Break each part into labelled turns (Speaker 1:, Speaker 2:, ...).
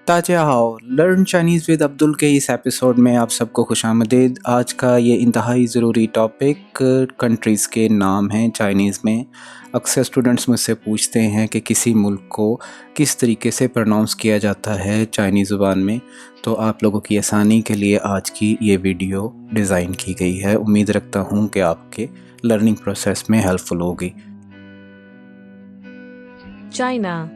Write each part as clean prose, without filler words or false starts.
Speaker 1: ताजियाहाओ learn Chinese with Abdul के इस episode में आप सबको खुशामदीद। आज का ये इंतहाई ज़रूरी टॉपिक कंट्रीज़ के नाम हैं चाइनीज़ में। अक्सर स्टूडेंट्स मुझसे पूछते हैं कि किसी मुल्क को किस तरीके से प्रोनाउंस किया जाता है चाइनीज़ ज़ुबान में, तो आप लोगों की आसानी के लिए आज की ये वीडियो डिज़ाइन की गई है। उम्मीद रखता हूँ कि आपके लर्निंग प्रोसेस में हेल्पफुल होगी।
Speaker 2: China,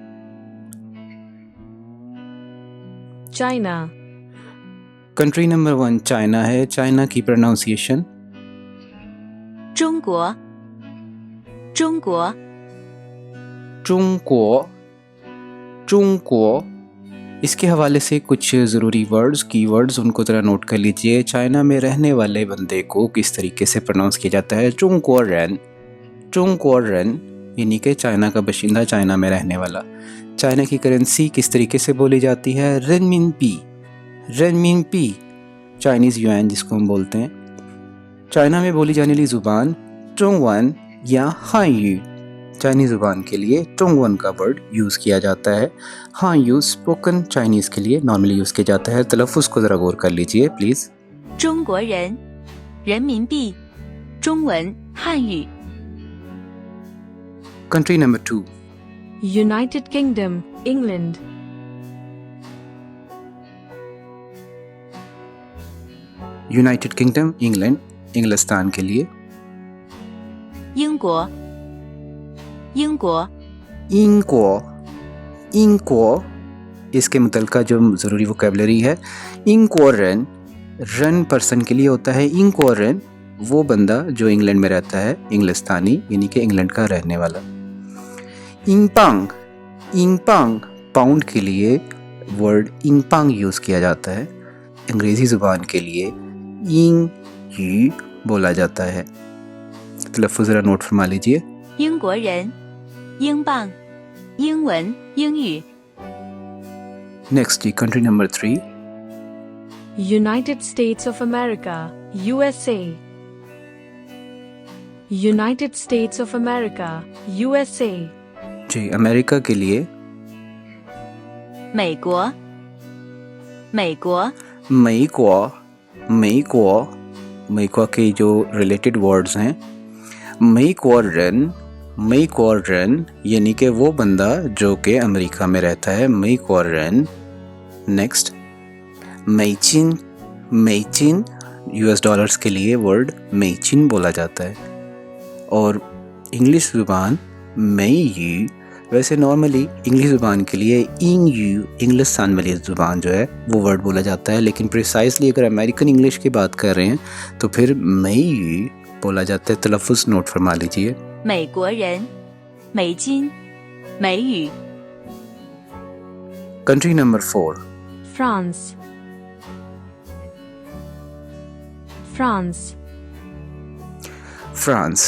Speaker 2: China,
Speaker 1: country number 1 China है। चाइना की प्रोनाउंसिएशन
Speaker 2: 中国，中国，
Speaker 1: चुंगको, चुंगको। इसके हवाले से कुछ ज़रूरी वर्ड्स, कीवर्ड्स, उनको ज़रा नोट कर लीजिए। चाइना में रहने वाले बंदे को किस तरीके से प्रोनाउंस किया जाता है? चुंगको रेन, चुंगको रेन, यानी कि चाइना का बशिंदा, चाइना में रहने वाला। चाइना की करेंसी किस तरीके से बोली जाती है? रेनमिनपी, रेनमिनपी, चाइनीज़ युआन जिसको हम बोलते हैं। चाइना में बोली जाने वाली ज़ुबान चोंगवन या हानयू। चाइनीज़ ज़ुबान के लिए चोंगवन का वर्ड यूज़ किया जाता है। हानयू स्पोकन चाइनीज़ के लिए नॉर्मली यूज़ किया जाता है। तलफ़्फ़ुज़ को ज़रा गौर कर लीजिए please.
Speaker 2: 中国人，人民币，中文汉语。
Speaker 1: country number 2
Speaker 2: United Kingdom, England,
Speaker 1: United Kingdom, England, इंग्लिस्तान के लिए।
Speaker 2: 英国，英国，
Speaker 1: इंको, इंको, इसके मुतलका जो ज़रूरी वोकेबलरी है, इंको रन, रन पर्सन के लिए होता है। इंको रन वो बंदा जो इंग्लैंड में रहता है, इंग्लिस्तानी यानी कि इंग्लैंड का रहने वाला। इंगपांग, इंगपांग पाउंड के लिए वर्ड इंगपांग यूज़ किया जाता है। अंग्रेज़ी ज़ुबान के लिए इंग यू बोला जाता है। तलफ़्फ़ुज़ ज़रा नोट फरमा लीजिए।
Speaker 2: 英国人，英镑，英文，英语。
Speaker 1: next ji country number 3
Speaker 2: United States of America, USA, United States of America, USA,
Speaker 1: जी अमेरिका के लिए
Speaker 2: 美国，美国，
Speaker 1: मई को, मई को के जो रिलेटेड वर्ड्स हैं, मई को रन यानी कि वो बंदा जो कि अमेरिका में रहता है, मई को रन। नेक्स्ट मेइचिन, मेइचिन यूएस डॉलर्स के लिए वर्ड मेइचिन बोला जाता है। और इंग्लिश ज़ुबान मई यू, वैसे नॉर्मली इंग्लिश ज़ुबान के लिए इंग यू, इंग्लिस्तान वाली ज़ुबान जो है वो वर्ड बोला जाता है, लेकिन प्रिसाइसली अगर अमेरिकन इंग्लिश की बात कर रहे हैं तो फिर मई यू बोला जाता है। तलफ़्फ़ुज़ नोट फरमा लीजिए।
Speaker 2: 美国人，美金，美语。
Speaker 1: country number 4
Speaker 2: France, France,
Speaker 1: France,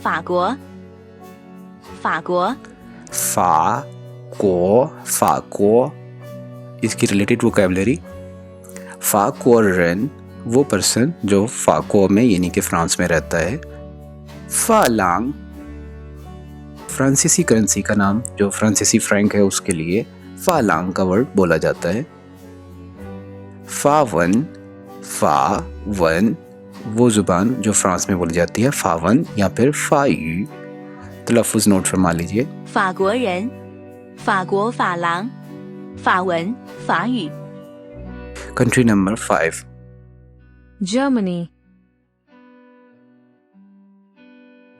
Speaker 2: 法国，法国，
Speaker 1: फ़ाको, इसकी रिलेटेड वोकेबलरी फ़ाको रन वो पर्सन जो फ़ाको में यानी कि फ्रांस में रहता है। फ़ालांग फ्रांसीसी करेंसी का नाम, जो फ्रांसीसी फ्रैंक है उसके लिए फ़ालांग का वर्ड बोला जाता है। फ़ावन वो ज़ुबान जो फ्रांस में बोली जाती है, फ़ावन या फिर फ़ायू। तलफ़्फ़ुज़ नोट फरमा लीजिए।
Speaker 2: 法国人，法国法郎，法文，法语。
Speaker 1: country number 5
Speaker 2: Germany,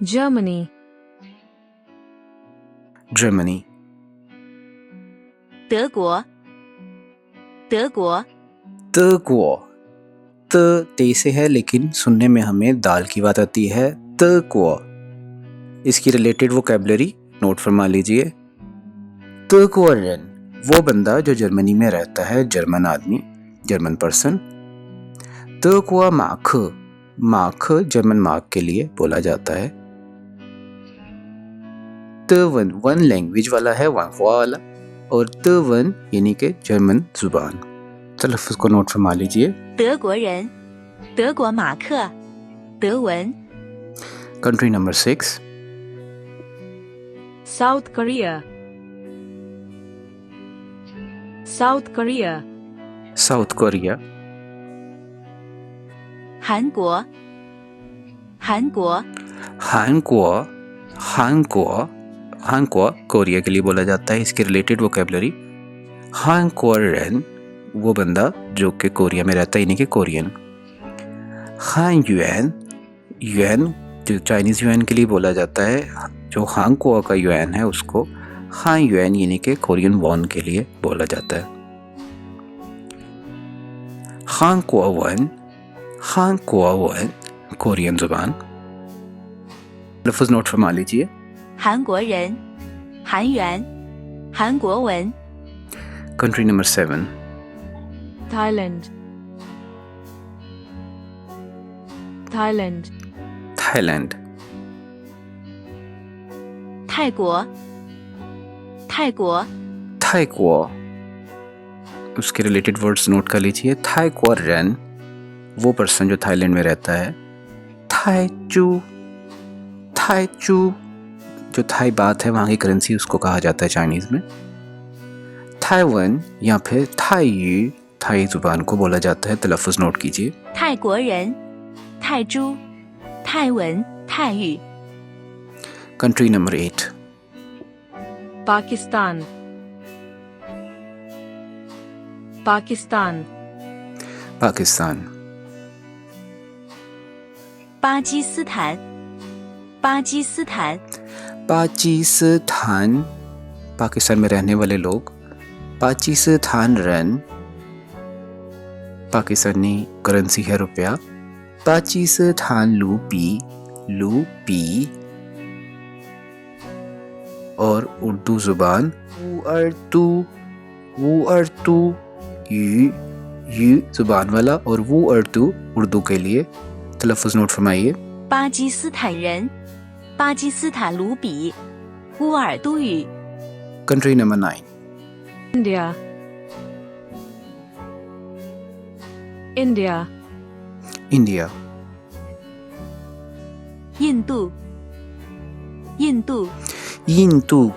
Speaker 2: Germany,
Speaker 1: Germany,
Speaker 2: 德国，德国，
Speaker 1: ते से है लेकिन सुनने में हमें दाल की बात आती है। तको, इसकी रिलेटेड वोकेबलरी नोट फरमा लीजिए। तकोरन वो बंदा जो जर्मनी में रहता है, जर्मन आदमी, जर्मन पर्सन। तको माख जर्मन मार्क के लिए बोला जाता है। तवन वन लैंग्वेज वाला है, वन वाला, और तवन यानी कि जर्मन जुबान। तलफ़्फ़ुज़ को नोट फरमा लीजिए।
Speaker 2: 德国人，德国马克，德文。
Speaker 1: country number 6
Speaker 2: South Korea,
Speaker 3: South Korea,
Speaker 1: South Korea,
Speaker 2: 韩国韩国
Speaker 1: हानकुआ, हानकुआ, हानकुआ कोरिया के लिए बोला जाता है। इसके रिलेटेड वोकेबलरी, हानकुआरन वो बंदा जो कि कोरिया में रहता है, यानी कि कोरियन। हान युएन, युएन जो चाइनीज़ युएन के लिए बोला जाता है, जो हानकुआ का युएन है उसको हान युएन यानी कि कोरियन वॉन के लिए बोला जाता है। हानकुआ वन, हानकुआ वन कोरियन जुबान। लफ्ज़ नोट फरमा लीजिए।
Speaker 2: 韩国人韩元韩国文
Speaker 1: country number 7,
Speaker 3: Thailand, Thailand,
Speaker 1: Thailand,
Speaker 2: 泰国泰国
Speaker 1: थाईकुआ। उसके रिलेटेड वर्ड्स नोट कर लीजिए। थाईकुआरन वो पर्सन जो थाईलैंड में रहता है। थाईचू, थाईचू जो थाई बात है वहाँ की करेंसी उसको कहा जाता है चाइनीज़ में। थाईवन या फिर थाईयू थाई जुबान को बोला जाता है। तलफ़ुज़ नोट कीजिए।
Speaker 2: 泰国人泰铢泰文泰语
Speaker 1: country number 8,
Speaker 3: Pakistan, Pakistan,
Speaker 1: Pakistan,
Speaker 2: 巴基斯坦巴基斯坦
Speaker 1: Pakistan, Pakistan में रहने वाले लोग। पाकिस्तान रन पाकिस्तानी करेंसी है रुपया। पाकिस्तान लूपी, लूपी और उर्दू जुबान वो अर्तू यू, यू जुबान वाला और वो अर्तू उर्दू के लिए। तलफ़ुज़ नोट फरमाइए।
Speaker 2: 巴基斯坦人巴基斯坦卢比乌尔都语
Speaker 1: country number 9,
Speaker 3: India, India,
Speaker 1: India,
Speaker 2: 印度印度
Speaker 1: इंतु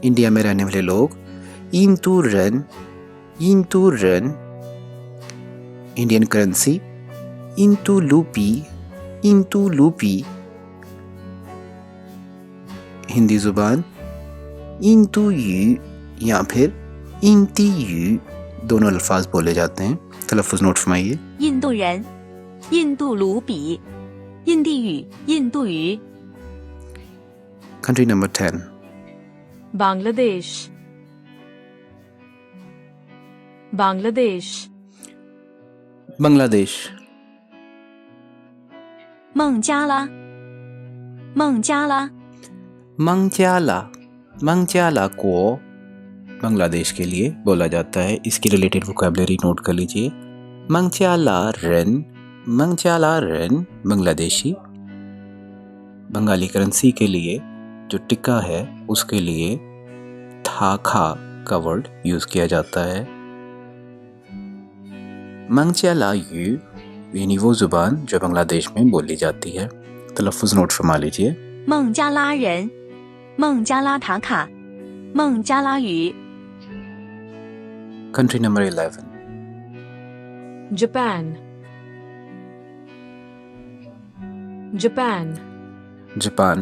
Speaker 1: इंडिया में रहने वाले लोग। इंतु रन, इंतु रन इंडियन करेंसी। इंतु लूपी, इंतु लूपी हिंदी जुबान। इंतु यू या फिर इंती यू दोनों अल्फाज बोले जाते हैं। तलफ़ुज़ नोट फरमाइए।
Speaker 2: 印度人印度卢比印地语印度语
Speaker 1: country number 10,
Speaker 3: Bangladesh, Bangladesh,
Speaker 1: Bangladesh,
Speaker 2: 孟加拉孟加拉
Speaker 1: मंगजाला, मंगजाला को बांग्लादेश के लिए बोला जाता है। इसकी रिलेटेड वोकैबुलरी नोट कर लीजिए। मंगजाला रन बांग्लादेशी। बंगाली करेंसी के लिए जो टिक्का है उसके लिए थाखा का वर्ड यूज़ किया जाता है। मंगजाला यू यानी वो ज़ुबान जो बांग्लादेश में बोली जाती है। तलफ़ुज़ नोट फरमा लीजिए।
Speaker 2: 孟加拉人孟加拉塔卡孟加拉语
Speaker 1: country number 11,
Speaker 3: Japan, Japan,
Speaker 1: Japan,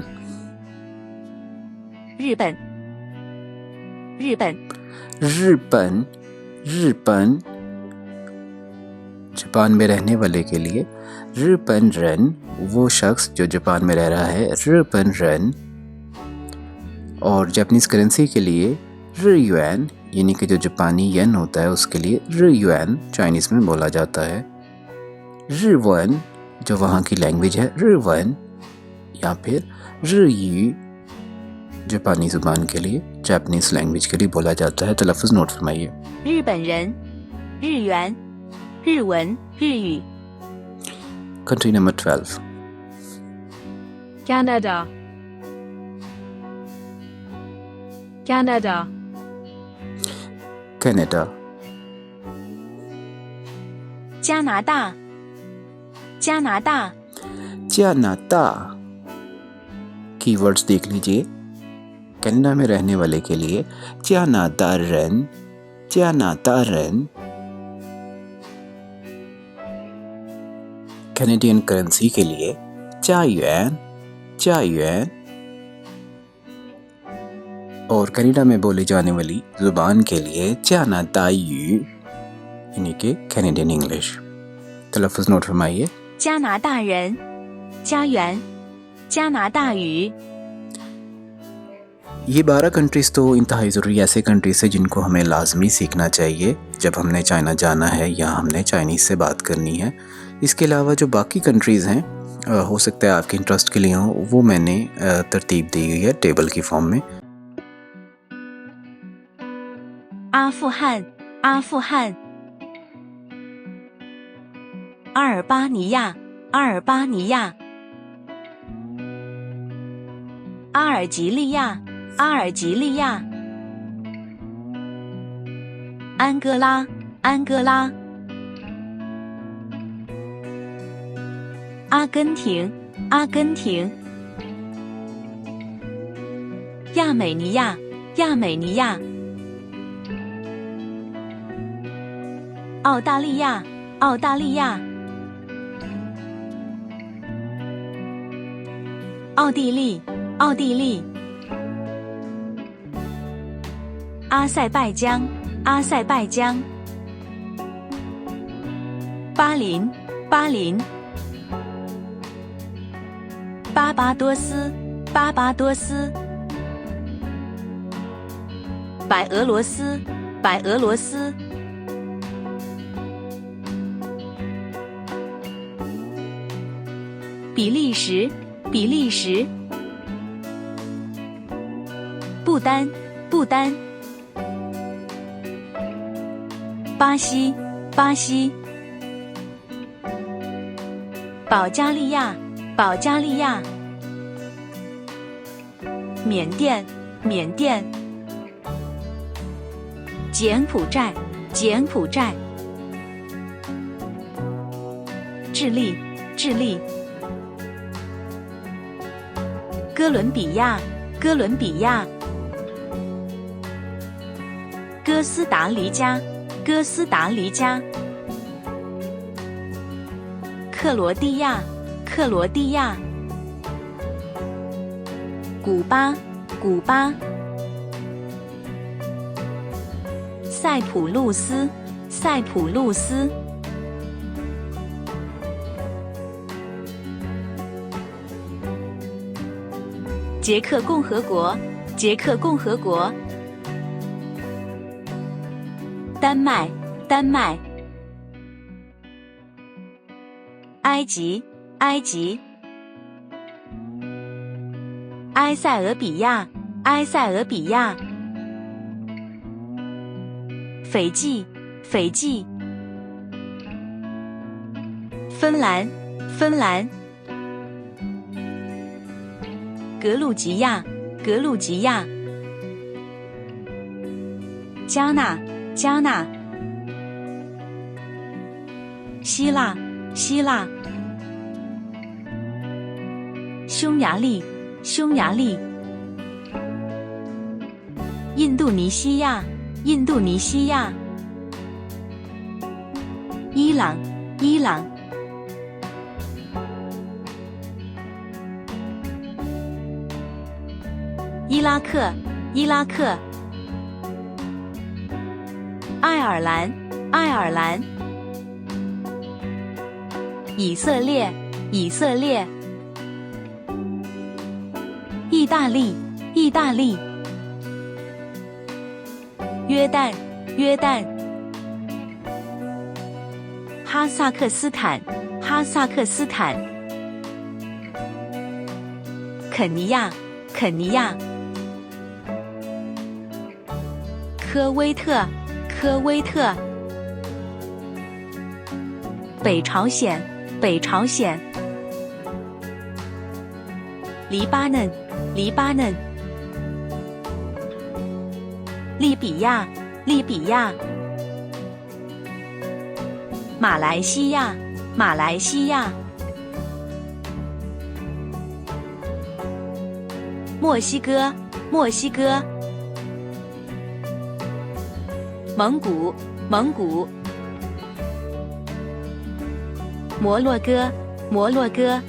Speaker 2: 日本日本
Speaker 1: रिपन, रिपन जापान में रहने वाले के लिए। रिपन रन वो शख्स जो जापान में रह रहा है। रिपन रन और जापानीज करेंसी के लिए रियुएन यानी कि जो जापानी येन होता है उसके लिए रियुएन चाइनीज में बोला जाता है। रिवन जो वहाँ की लैंग्वेज है रिवन या फिर रियू जापानी जुबान के लिए जापानीज लैंग्वेज के लिए बोला जाता है। तलफ़ुज़ नोट फरमाइए।
Speaker 2: 日本人日元日文日语
Speaker 1: country number 12,
Speaker 3: Canada, Canada,
Speaker 1: Canada,
Speaker 2: 加拿大加拿大
Speaker 1: Canada. Keywords देख लीजिए। कनाडा में रहने वाले के लिए कनाडा रन 加拿大人 कैनेडियन करेंसी के लिए 加元 और कनाडा में बोली जाने वाली ज़ुबान के लिए 加拿大语 यानी कि कैनेडियन इंग्लिश। तलफ़्फ़ुज़ नोट फरमाइए।
Speaker 2: 加拿大人，家园，加拿大语。
Speaker 1: ये 12 कंट्रीज़ तो इंतहाई ज़रूरी ऐसे कंट्रीज़ है जिनको हमें लाजमी सीखना चाहिए जब हमने चाइना जाना है या हमने चाइनीज़ से बात करनी है। इसके अलावा जो बाकी कंट्रीज़ हैं हो सकता है आपके इंटरेस्ट के लिए हों, वो मैंने तरतीब दी गई है टेबल की फॉर्म में।
Speaker 2: 阿富汗，阿富汗。阿尔巴尼亚，阿尔巴尼亚。阿尔及利亚，阿尔及利亚。安哥拉，安哥拉。阿根廷，阿根廷。亚美尼亚，亚美尼亚。澳大利亚，澳大利亚。奥地利，奥地利。阿塞拜疆，阿塞拜疆。巴林，巴林。巴巴多斯，巴巴多斯。白俄罗斯，白俄罗斯。比利时，比利时。不丹，不丹。巴西，巴西。保加利亚，保加利亚。缅甸，缅甸。柬埔寨，柬埔寨。智利，智利。哥伦比亚，哥伦比亚。哥斯达黎加，哥斯达黎加。克罗地亚，克罗地亚。古巴，古巴。塞浦路斯，塞浦路斯。捷克共和国，捷克共和国。丹麦，丹麦。埃及，埃及。埃塞俄比亚，埃塞俄比亚。斐济，斐济。芬兰，芬兰。格鲁吉亚，格鲁吉亚。加纳，加纳。希腊，希腊。匈牙利，匈牙利。印度尼西亚，印度尼西亚。伊朗，伊朗。伊拉克，伊拉克。爱尔兰，爱尔兰。以色列，以色列。意大利，意大利。约旦，约旦。哈萨克斯坦，哈萨克斯坦。肯尼亚，肯尼亚。科威特，科威特。北朝鲜，北朝鲜。黎巴嫩，黎巴嫩。利比亚，利比亚。马来西亚，马来西亚。墨西哥，墨西哥。蒙古，蒙古。摩洛哥，摩洛哥。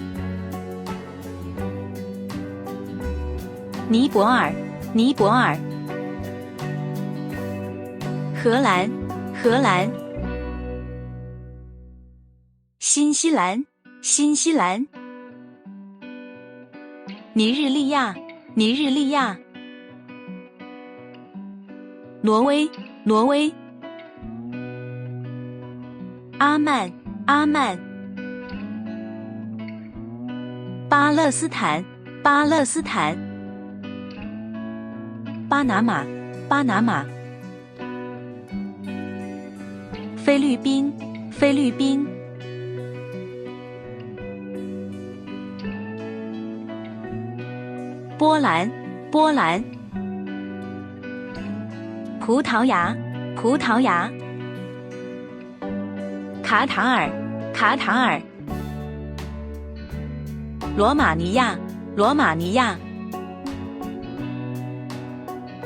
Speaker 2: 尼泊尔，尼泊尔。荷兰，荷兰。新西兰，新西兰。尼日利亚，尼日利亚。挪威，挪威。阿曼，阿曼。巴勒斯坦，巴勒斯坦。巴拿马，巴拿马。菲律宾，菲律宾。波兰，波兰。葡萄牙，葡萄牙。卡塔尔，卡塔尔。罗马尼亚，罗马尼亚。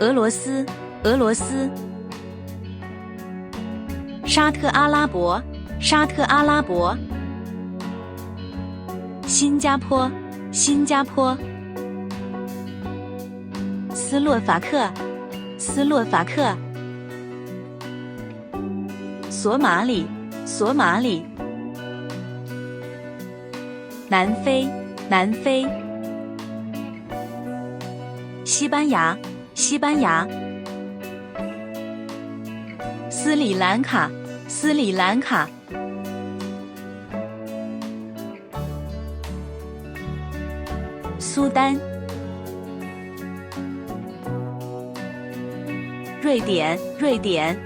Speaker 2: 俄罗斯，俄罗斯。沙特阿拉伯，沙特阿拉伯。新加坡，新加坡。斯洛伐克，斯洛伐克。索马里，索马里。南非，南非。西班牙，西班牙。斯里兰卡，斯里兰卡。苏丹。瑞典，瑞典。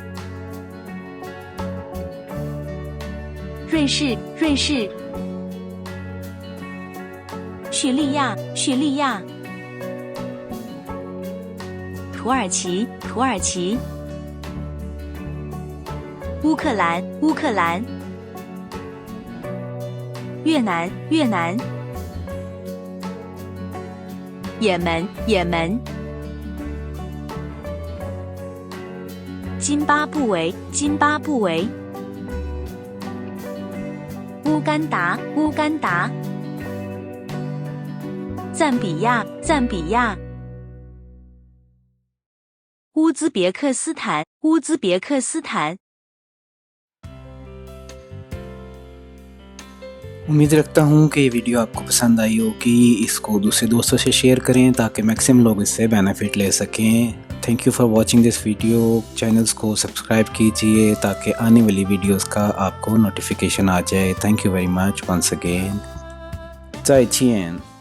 Speaker 2: 瑞士，瑞士。叙利亚，叙利亚。土耳其，土耳其。乌克兰，乌克兰。越南，越南。也门，也门。津巴布韦，津巴布韦。乌干达，乌干达。赞比亚，赞比亚。乌兹别克斯坦，乌兹别克斯坦。
Speaker 1: उम्मीद रखता हूँ कि ये वीडियो आपको पसंद आई होगी। इसको दूसरे दोस्तों से शेयर करें ताकि मैक्सिमम लोग इससे बेनिफिट ले सकें। Thank you for watching this video. Channels को सब्सक्राइब कीजिए ताकि आने वाली वीडियोस का आपको नोटिफिकेशन आ जाए। Thank you very much once again. 再见。